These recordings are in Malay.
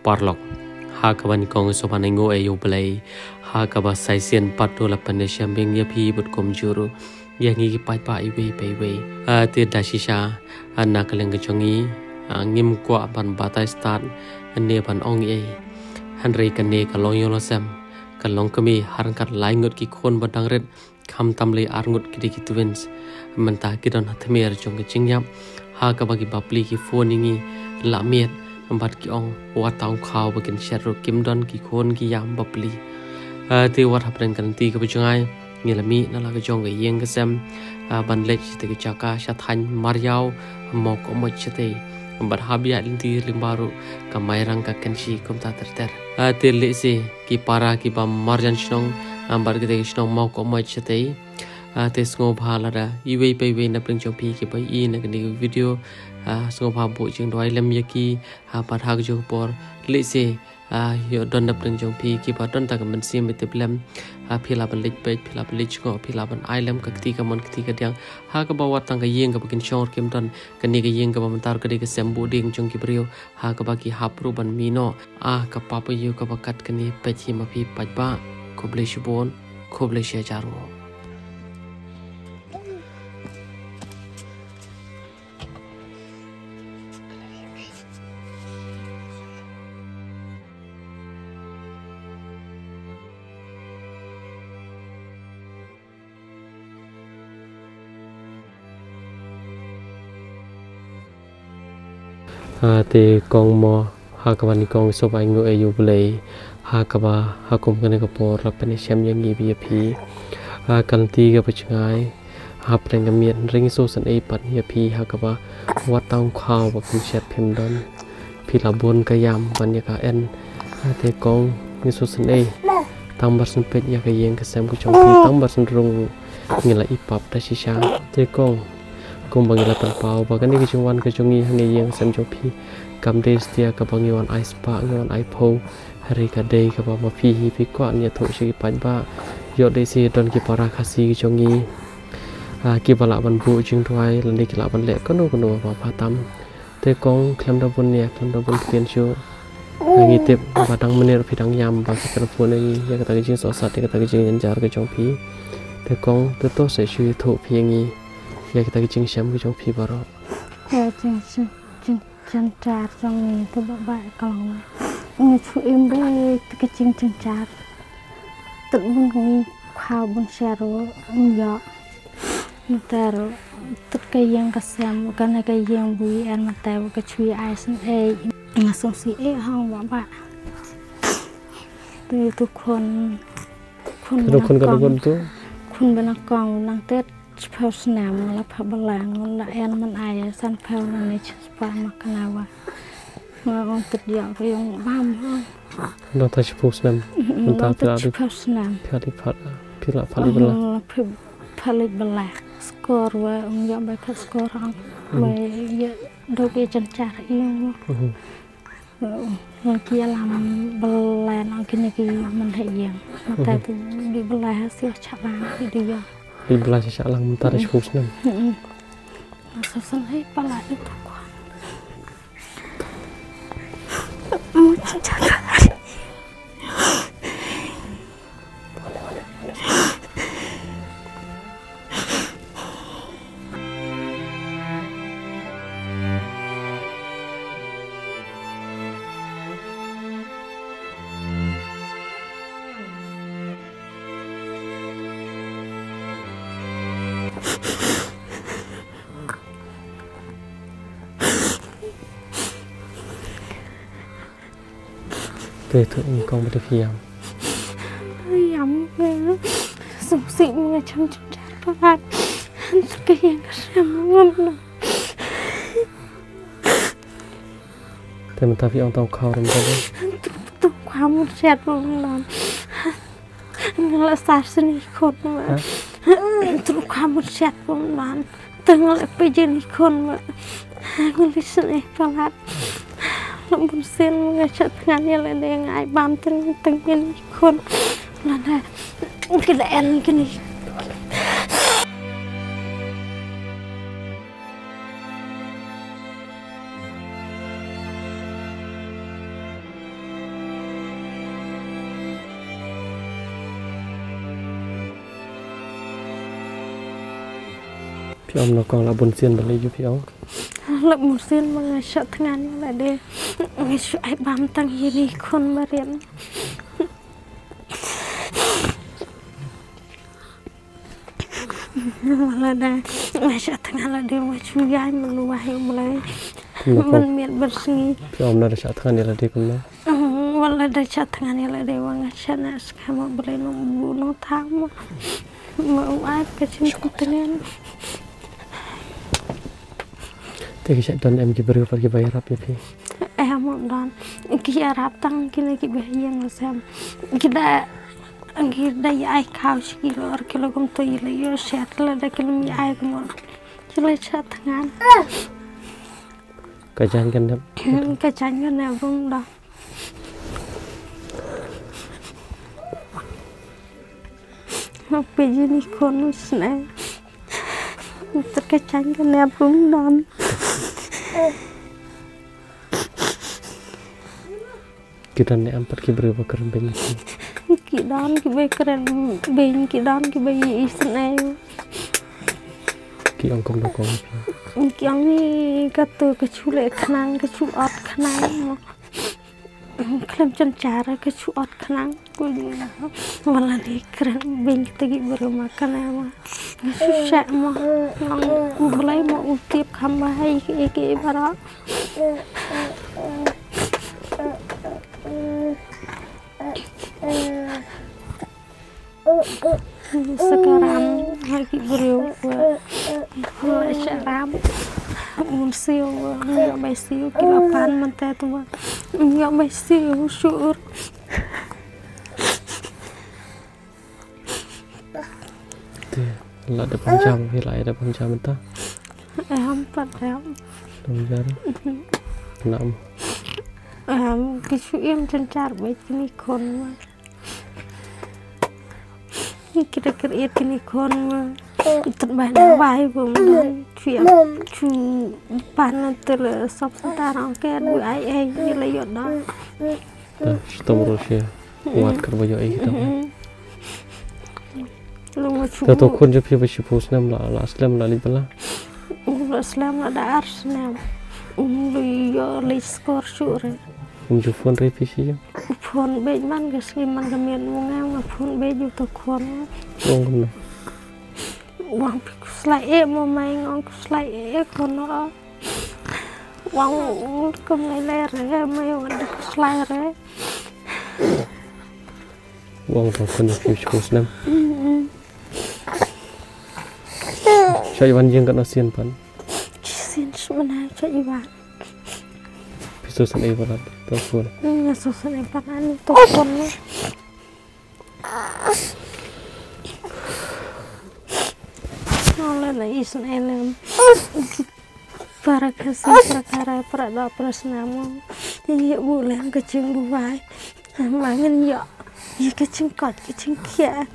parlok hakaban kong sopanengo e yoblay hakaba saisian patula panesya bengya pi but komjuru yang ngi pai pai we te dasisha anak leng kecongi ngim kwa ban batai start ane ban ong e hanrei kane kalong yolosam kalong kami harangkat laingot ki kon badang red kam tamle arngut kidi kitwins mentah kidon hatmer jong kecingnyap hakaba ki bapli ki phone ingi lamiet ambat ki ong watau khaw bakin sharro kimdon ki kon ki yam bapli te wat hapren kan ti ka bujungai ngilami nala ka jong ga yeng ka sem ban lech te ka chaka shathan maryau mok mo chete ambat habia linti limbaru ka mairang ka kenshi kum ta ter te le se ki para ki bam marjan shnong ambat ke te shnong mok mo chete te sngo bhala da iwe pe we na pring chong pi ki pai I na ni video sngo bha bo jing doi lem yaki pat ha jo por le se yo don na pring chong pi ki pa don ta ka man sim te blem phila ban lik pe phila ban lik ngo phila ban ai lem ka ti ka mon ti ka dyang ha ka ba wat tang ka yeng ka bakin shor kim don ka ni ka yeng ka ba tar ka de ka sem bu ding chong ki brio ha ka ba ki hapru ban mi no ka pa pa yu ka ba kat ka ni pe thi ma pi pa ba khoble shubon khoble she jaru te kong mo hakaban kong so bai ngo ayu blei hakaba hakum kane ka por rapane syam yang gi bi phi kan ti ga pachngai hapren ga miet ring so san e pat ya phi hakaba watang khaw ba kun chat phim don phi la bon ka yam ban ya ka en te kong ni so san e tam bar san pet ya ka yeng ka sam ku chong phi tam bar san rung ngila ipap ta shisha te kong kum bangila tanpau bagan ni kichungwan kachungi hangi yang sam jopi kam de stia ka bangiwan ice pa ngiwan ipo hari ka de ka ba ma phi hi pi kwa nya tho shi pan ba yo de si don ki para khasi kichungi ki bala ban bu jing twai lan de kila ban le kono ba phatam te kong khlam da bun ne khlam da bun pian chu ngi tep batang menir phidang yam ba ka telefon ni ya ka ta jing so sa te ka ta jing yan jar ka chong phi te kong te to se shu tho phi ngi ya kita kicing syam kicing pi baro ya cing car trong ni tu ba kalau ngi chu im be kicing car tự bun ngi khao bun sharo yo mutaro tất cái yang ka syam kan cái yang bui an mata ka chui ai san e ngasong si e hong ba tu kon bana kong nang tet phao snam la pha balang la en man ai san phao na ni spa maknawa ma on tet ya ko yung bam no ta phao snam ta ta di phao snam phali phila phali bala phali bala skor wa on ya ba kha skor ang ba ya do ke chan char yung yang kia làm bala nó kia mình hay yang mà ta đi bala hasil chalang đi ya di belah sisa lang mentar spusnem sasan hai pala itu kuan mau jaga te thượng con bật phiền yam sung sing nga chăm chăm pat cái yang sam ngâm no te mình ta phi ông tao khao rồi tuความเจ็บลงนงละสาสนิคนมาtuความเจ็บลงนตึงละไปยืนคนมางลิสนี่pat bun sen ngachat ngani le de ngai bam teng ngin kon lana kila en kini พี่อมเรากองเราบนเซียนบันเลยอยู่พี่อม lập một xin mà ngày sợ thằng anh là để ngày sợ ai bám tăng gì đi con mà riêng là đây ngày sợ thằng anh là để mà chú gái mình nuôi mà lấy mình miệng bật suyพี่อมเราจะsợ thằng này là đi cùng nó là để sợ thằng anh là để mà ngày sợ này sẽ mà bật lên nó thang mà ai cái chuyện của tên em thì cái chuyện em kibir pergi bayar apa sih? Em mau don, kita Arab tang kita bayar macam kita ai kau sekilo kilo kum tu ile yo settle ada kilo mi ai kum kilo set tangan. Kajian kan dap? Kajian kan dap bung dah. Apa jenis konus ni? Terkajian kan dap bung dah. Kita ni empat kibir bakar ben. Kidan kibai keren ben kidan kibai isnai. Ki angkong dokong. Ki ang ni katu kecule khnang kecuot khnang. Klem chân cara kecuot khnang ku wala di keren ben tegi bermakan ama. Susah mah nang mulai mau utip kambahai ke bara. Sekarang lagi berubah mulai seram siêu nggak bay siêu kilapan mentah tuh nggak bay siêu syur Là ada panjang, hilai ada panjang mentah. em phật em Panjang. Enam. Cái chú em chân chặt mấy cái này con mà kira-kira itu ni kon terbaik baik bung chuyện chú pan từ sắp sekarang ke dua ai ni lah yot dah. Kita berusia kuat kerja ai kita. Lu Tahu kon je pihak bersyukur senam lah, Islam lah libelah. Islam ada Arsenal. Lu yo li skor syure. Phone revisi. Phone be man ke sliman ke mian mungam ke phone be ju to kon. Ngom. Wang slai e mo mai ngong slai e kon no. Wang ke mai le re mai wang slai re. Wang to kon bersyukur senam. Saya Iwan jeng kat nasian pan. Sin sebenarnya cak Iwan. Susan ai barat telepon. Susan ai barat ni telepon ni. Oleh lah isun elem. Para kasih perkara perada prasnamu. Iya boleh kecing buai. Mangan ya. Ya kecing kot kecing kia.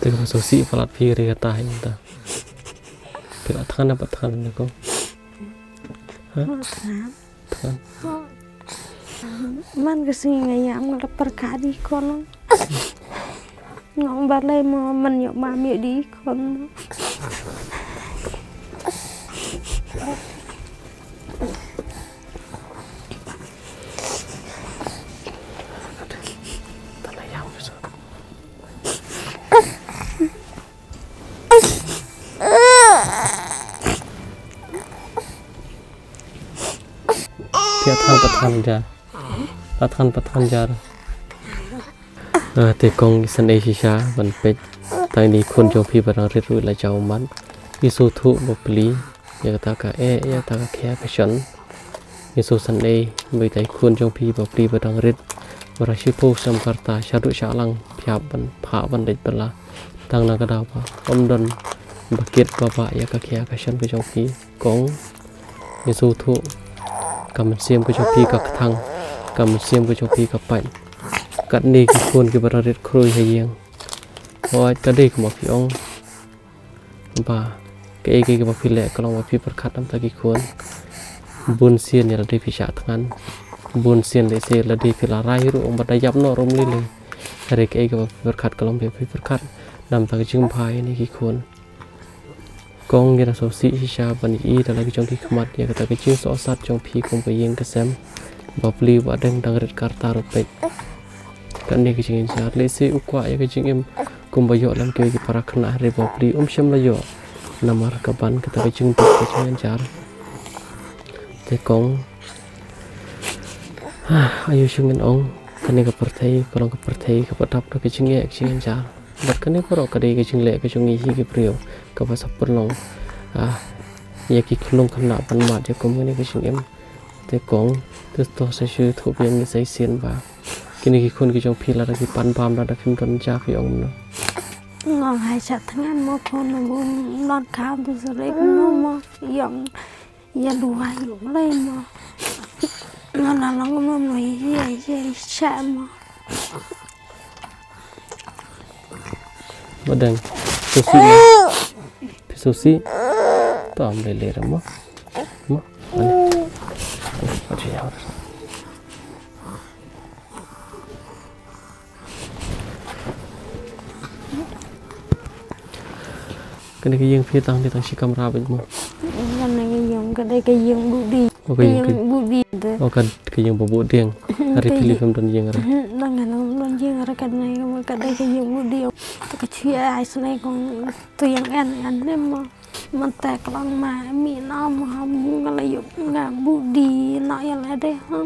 Tengok sosi falat piri kata ini ta. Bila tangan dapat tangan ni kau. Tangan. Man kesini ngayam ngelapar kadi kono. Ngong balai mau menyok mami di kono. Tiap patan jar. Tekong san Asia ban pet. Tai ni kon jo phi barang rit ru la jaw man. Isu thu bo pli ya ta ka ya ta ka kya ka shan. Isu san ai mai tai kon jo phi bo pli barang rit. Bara shipo sam karta syadu syalang phiap ban pha ban dei bala. Tang na ka daw pa. Om don bakit bapa ya ka kya ka shan ka jo phi kong. Isu thu cầm xiêm cái chỗ phi các thằng cầm xiêm cái chỗ phi các bệnh cắt đi cái khuôn cái bờ rệt khơi hay giang rồi cái đây của một phi ông bà cái bà phi lệ có lòng bà phi bật khát năm ta cái cuốn buôn xiên là đi phi trả thằng buôn xiên để xe là đi phi là rai rồi ông bật đại giáp nó rôm lên lên hari cái bà bật khát có lòng bà phi bật khát năm ta cái chương phai này cái cuốn con nghe là số sĩ cha bani y là cái trong cái khmat ya kata cái chương số sát trong phi cùng với yên cái xem bà phi và đang rệt karta rồi vậy cái này cái chương cha lấy xe ukwa ya cái chương em cùng với dọn làm cái parak na hari bà phi xem là dọn nama rakaban kata cái chương tục cái chương cha thế con ayo chương ông cái này cái perthai kalau cái perthai cái patap cái chương cha bật cái này có cái đây cái chương lệ cái chương nghi cái priyo cái bahasa perlong ya ki khulung khana ban ma je kom ne cái chương em te kong te to sa shu thu bien ni sai sien ba kini ki khun ki jong phi la ki pan pam la da phim ton cha ki ong no ngon hai cha thangan mo phone no bun lon khao tu sa le no mo yong ya du hai le mo ngon la long mo no ye cha mo badang sushi tóm lệ rồi mất cái này cái dương phía tăng thì tăng chỉ camera bên mua cái này cái dương cái đây cái dương bự đi cái dương bự điên hari pilih film dan dương rồi đang là nó dương rồi cái đây cái dương bự đi cái chuyện ai sau này còn tôi ăn em màมันแตกลงมามีน้ำมันอะไรอยู่งานบูดีน้อยอะไรได้ฮะ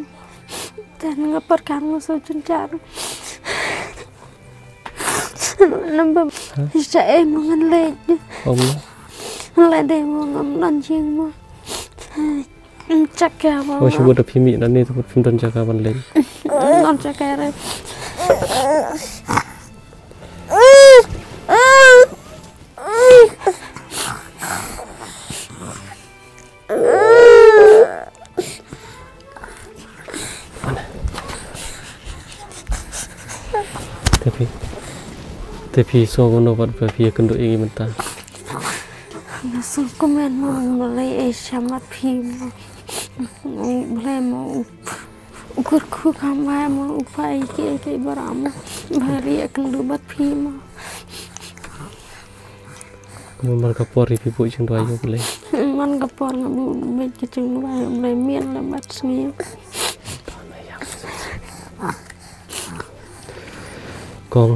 แต่นั่งเปิดการมาสู้จนจัดนั่นแบบจะเอ็มมันเละเละได้มันนั่นจริงมั้งจักแกว่า โอ้ชูบดพิมินั่นนี่ทุกฟิล์มต้นจักรวันเล่นนั่นจักแกเลยtapi so kono wat babi kenduk iki mentah nasu komen mulai sama phim mulai mau ukur ku kamai mau upai ke baram bari kenduk bat phimมันกระปอรีพิบุจึงด้วยอยู่เลยมันกระปอngabuไม่จึงด้วยเลยเมียนละบัดเสียกอง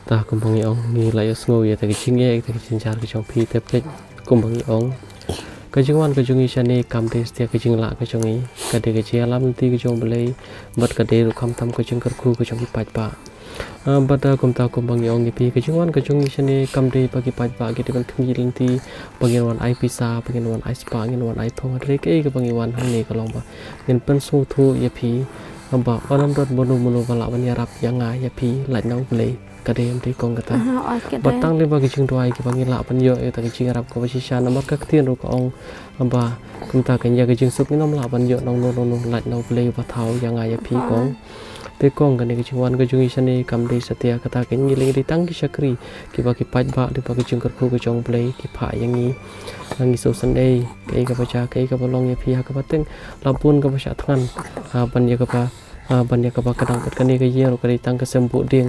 ตากุมบังยองมีหลายสงวยแต่ก็ชิงแยกแต่ก็ชิงชาก็จงพีเทปเล็กกุมบังยองก็จึงวันก็จงอีชันนี่คำเทสเตียก็จึงละก็จงอีก็เด็กก็เชียร์ลำตีก็จงไปเลยบัดก็เด็กคำทำก็จงกระคู่ก็จงปัดปะบัดกุมตากุมบังยองยี่ปีก็จึงวันก็จงอีชันนี่คำเดียบagiปัดปะก็เด็กมันขมีลันตีบางวันไอพิซซ่าบางวันไอสปาบางวันไอพงอะไรก็บางวันฮันนี่ก็ลองปะเงินเป็นสู้ทูยี่ปีบอกว่าน้ำรถบนุบลาวันยารับยังไงยี่ปีหลายน้องเลยกระเดียมที่กองกระต่ายบัดตั้งเลยบางจึงด้วยกับบางละปัญญาแต่ก็จึงรับกับวิชาน้ำมันก็เทียนรูกองบ่าคุณตากันยาก็จึงสุกนี่น้ำละปัญญาน้องหลายน้องเลยว่าเท้ายังไงยี่ปีกองแต่กองกันในจึงวันก็จึงอีชันนี่คำเดสเตียกระต่ายกันยี่เลยได้ตั้งกิจกรีกี่บางกี่ปัจบ่าหรือบางจึงกระคู่ก็จงเลยกี่ผายอย่างนี้โซสันเดย์กับประชากับลองยี่ปีกับตึงลำพูนกับประชาทั้งปัญญากับบันยากบกระดังกัดกันนี่ก็เยี่ยมกระดิตั้งกระเซมบุเดียง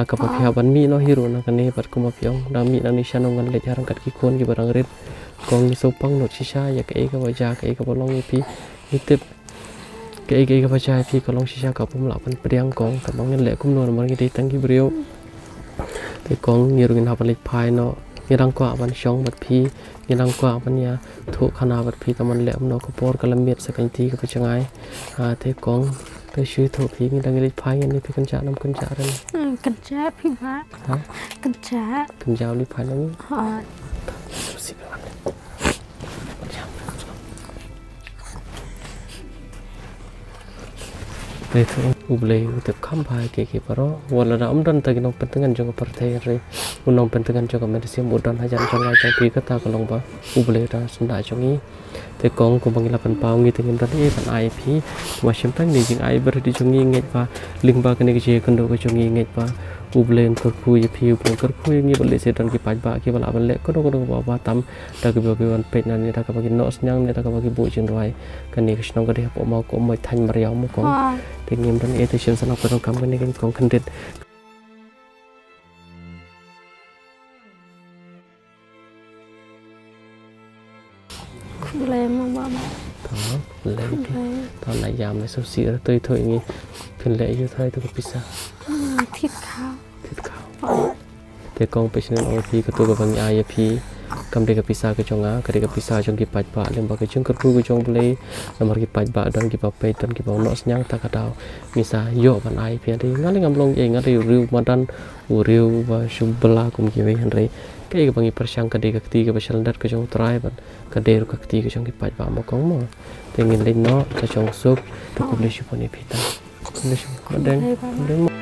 กับพิหาบันมีน้อยฮิโร่นะกันนี่บัดกุมาพิองดามีนันนิชานงกันเลยจารังกัดกี่คนกี่บารังเร็ดกองยิสุปังหนวดชิชาอยากกับวจากกับลองยี่ปียี่ติบกับประชาพี่ก็ลองชิชากับผมหลับมันเปรี้ยงกองกับน้องเงินเหล็กคุ้มนวลมันก็ได้ตั้งกี่เรียวแต่กองยี่รุ่งหาบันเล็กพายเนาะยี่รังกว่าบันช่องบัดพี่ยี่รังกว่าบันยาถูกขนาบัดพี่แต่มันแหลมเนาะก็ปอดกระเมียดสักกันทีกับประชาไงแต่กองไปชื่อถูกพี่มีดังเล็กพายนี่พี่กันจ่าน้ำกันจ่าเลยกันจ่าพี่บ้ากันจ่าเล็กพายแล้วนี่เลยทุกอุบเลยอุตบข้ามพายเกี่ยวกับเราวันละน้ำดันตะกินน้องเป็นตั้งกันจังกับประเทศเลยวันน้องเป็นตั้งกันจังกับเมดิซีบุดันให้จันจังไรจังปีก็ตาก็ลงบ่อุบเลยเราสนใจจังนี้แต่กองกูบางทีเราเป็นเปล่างี้แต่เงินตอนนี้เป็นไอพีว่าเชื่อมตั้งนี่จริงไอเบอร์ที่จังนี้เงี้ยว่าลิงบากันนี่ก็เชื่อกันดูก็จังนี้เงี้ยว่า ublen kerpu ya pi ublen kerpu yang ni balik sedan ki pajba ki bala balik ko ko bawa tam da ke bagi wan pet nan ni da ke bagi nos nyang ni da ke bagi bu chin roi kan ni krishnong ka de po mau ko mai than mariau mo ko te ngim dan e te shin sanap ko kam kan ni kan kong kan det Boleh mama. Tahun nak jam ni susi tu itu ini kenlek itu thay tu bisa. Thịt khao. Thịt khao. Te kong pesnen OP ke tu ke bang IAP kam de ke bisa ke chonga ke de ke bisa chong ki paj ba lem ba ke chung kerpu ke chong boleh nomor ki paj ba dan ki pa pe dan ki ba nos nyang ta ka dau misa yo ban IAP de ngali ngamlong e ngali riu madan riu ba sumbela kum ki we hanre ke bangi persyang ke de ke ti ke basal dat ke chong trai ban ke de ke ti ke chong ki paj ba mo kong mo tengin le no ta chong sup to ko le shi poni pita le shi ko den